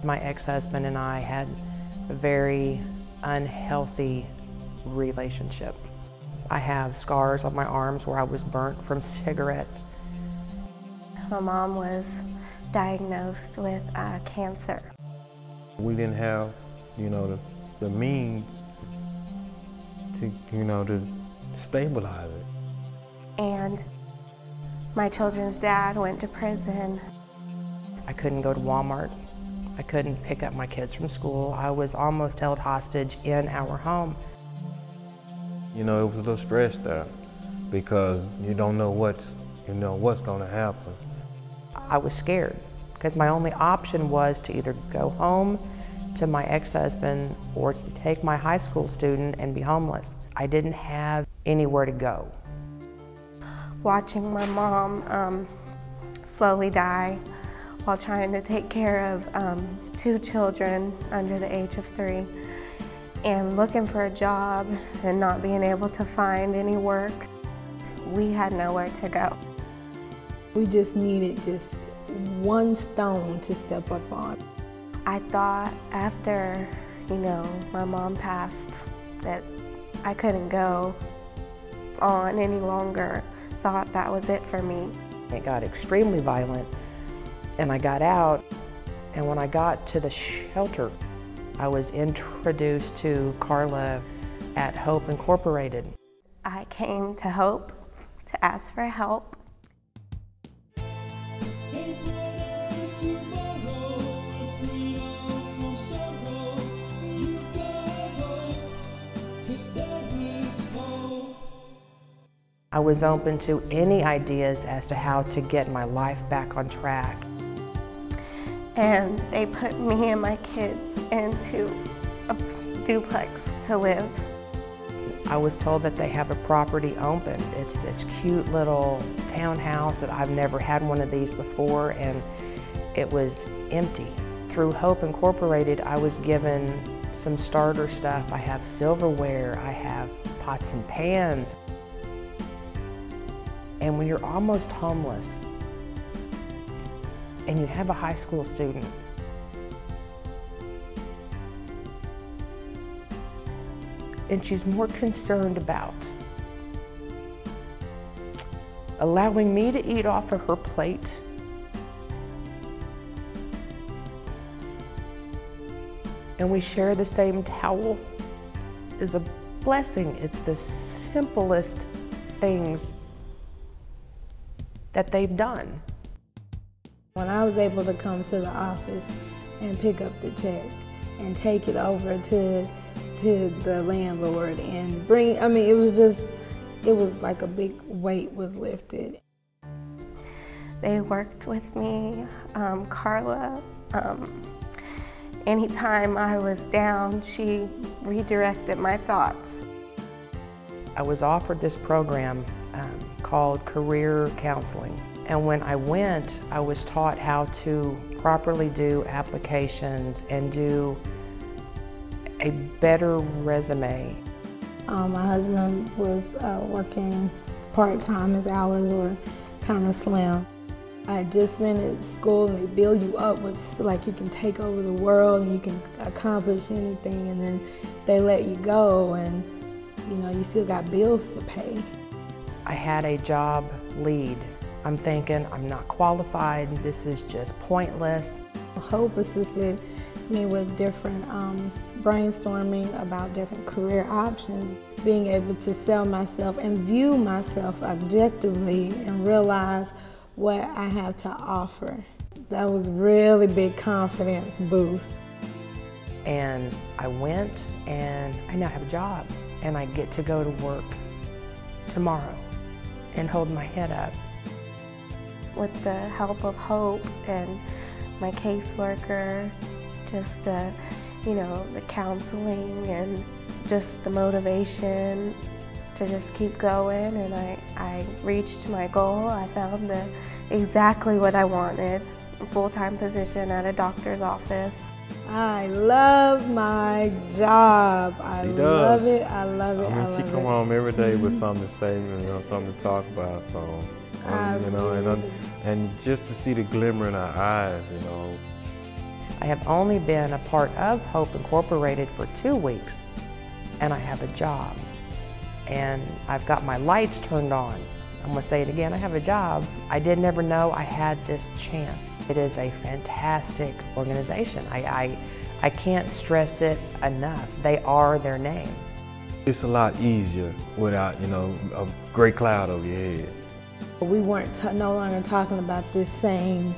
My ex-husband and I had a very unhealthy relationship. I have scars on my arms where I was burnt from cigarettes. My mom was diagnosed with cancer. We didn't have, the means to, to stabilize it. And my children's dad went to prison. I couldn't go to Walmart. I couldn't pick up my kids from school. I was almost held hostage in our home. It was a little stressed out because you don't know what's going to happen. I was scared because my only option was to either go home to my ex-husband or to take my high school student and be homeless. I didn't have anywhere to go. Watching my mom slowly die while trying to take care of 2 children under the age of 3 and looking for a job and not being able to find any work, we had nowhere to go. We just needed just one stone to step up on. I thought after, my mom passed that I couldn't go on any longer. Thought that was it for me. It got extremely violent and I got out, and when I got to the shelter, I was introduced to Carla at Hope Incorporated. I came to Hope to ask for help. I was open to any ideas as to how to get my life back on track. And they put me and my kids into a duplex to live. I was told that they have a property open. It's this cute little townhouse that I've never had one of these before, and it was empty. Through Hope Incorporated, I was given some starter stuff. I have silverware, I have pots and pans. And when you're almost homeless and you have a high school student, and she's more concerned about allowing me to eat off of her plate and we share the same towel is a blessing. It's the simplest things that they've done. When I was able to come to the office and pick up the check and take it over to the landlord and bring, it was like a big weight was lifted. They worked with me, Carla. Anytime I was down, she redirected my thoughts. I was offered this program called career counseling. And when I went, I was taught how to properly do applications and do a better resume. My husband was working part-time. His hours were kind of slim. I had just been at school and they build you up with like you can take over the world and you can accomplish anything, and then they let you go and you still got bills to pay. I had a job lead. I'm thinking, I'm not qualified, this is just pointless. Hope assisted me with different brainstorming about different career options, being able to sell myself and view myself objectively and realize what I have to offer. That was really big confidence boost. And I went and I now have a job and I get to go to work tomorrow and hold my head up. With the help of Hope and my caseworker, just the counseling and just the motivation to just keep going, and I reached my goal. I found exactly what I wanted, a full-time position at a doctor's office. I love my job. I love it. I love it. She come home every day with something to say, something to talk about. So, and just to see the glimmer in her eyes, I have only been a part of Hope Incorporated for 2 weeks, and I have a job. And I've got my lights turned on. I'm gonna say it again, I have a job. I did never know I had this chance. It is a fantastic organization. I can't stress it enough. They are their name. It's a lot easier without, you know, a gray cloud over your head. We weren't no longer talking about this same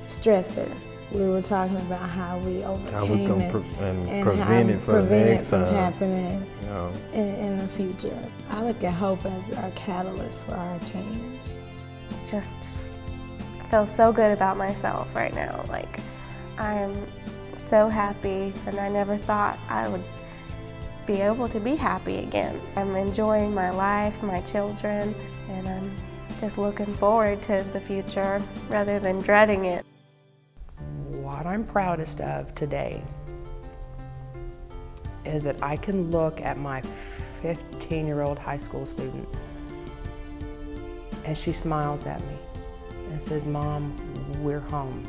stressor. We were talking about how we overcame it and prevent it for the next from time. happening, you know, in the future. I look at Hope as a catalyst for our change. Just feel so good about myself right now. Like, I am so happy, and I never thought I would be able to be happy again. I'm enjoying my life, my children, and I'm just looking forward to the future rather than dreading it. What I'm proudest of today is that I can look at my 15-year-old high school student and she smiles at me and says, "Mom, we're home."